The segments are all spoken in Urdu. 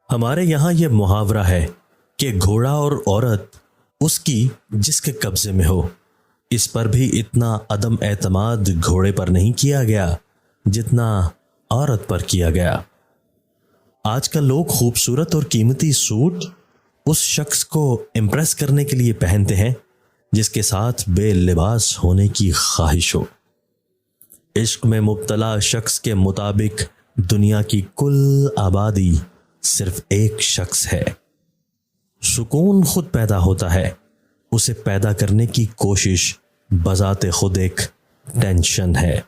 ہمارے یہاں یہ محاورہ ہے کہ گھوڑا اور عورت اس کی جس کے قبضے میں ہو. اس پر بھی اتنا عدم اعتماد گھوڑے پر نہیں کیا گیا جتنا عورت پر کیا گیا. آج کل لوگ خوبصورت اور قیمتی سوٹ اس شخص کو امپریس کرنے کے لیے پہنتے ہیں جس کے ساتھ بے لباس ہونے کی خواہش ہو. عشق میں مبتلا شخص کے مطابق دنیا کی کل آبادی صرف ایک شخص ہے. سکون خود پیدا ہوتا ہے، اسے پیدا کرنے کی کوشش بذات خود ایک ٹینشن ہے.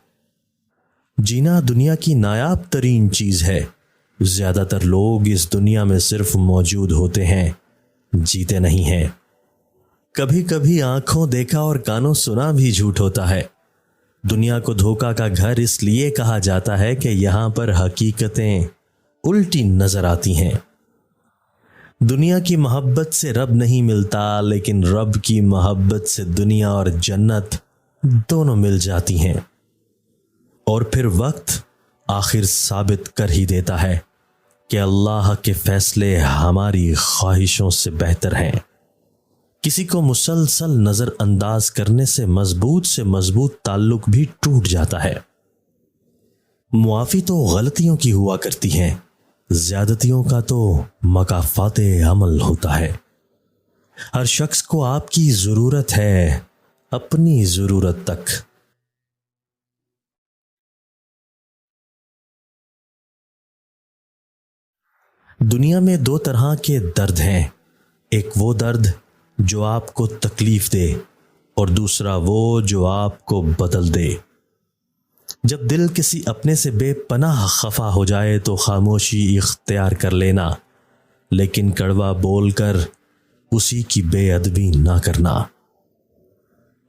جینا دنیا کی نایاب ترین چیز ہے. زیادہ تر لوگ اس دنیا میں صرف موجود ہوتے ہیں، جیتے نہیں ہیں. کبھی کبھی آنکھوں دیکھا اور کانوں سنا بھی جھوٹ ہوتا ہے. دنیا کو دھوکا کا گھر اس لیے کہا جاتا ہے کہ یہاں پر حقیقتیں الٹی نظر آتی ہیں. دنیا کی محبت سے رب نہیں ملتا، لیکن رب کی محبت سے دنیا اور جنت دونوں مل جاتی ہیں. اور پھر وقت آخر ثابت کر ہی دیتا ہے کہ اللہ کے فیصلے ہماری خواہشوں سے بہتر ہیں. کسی کو مسلسل نظر انداز کرنے سے مضبوط تعلق بھی ٹوٹ جاتا ہے. معافی تو غلطیوں کی ہوا کرتی ہیں، زیادتیوں کا تو مکافات عمل ہوتا ہے. ہر شخص کو آپ کی ضرورت ہے، اپنی ضرورت تک. دنیا میں دو طرح کے درد ہیں. ایک وہ درد جو آپ کو تکلیف دے اور دوسرا وہ جو آپ کو بدل دے. جب دل کسی اپنے سے بے پناہ خفا ہو جائے تو خاموشی اختیار کر لینا، لیکن کڑوا بول کر اسی کی بے ادبی نہ کرنا.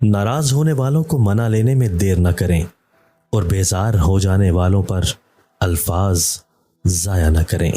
ناراض ہونے والوں کو منا لینے میں دیر نہ کریں اور بیزار ہو جانے والوں پر الفاظ ضائع نہ کریں.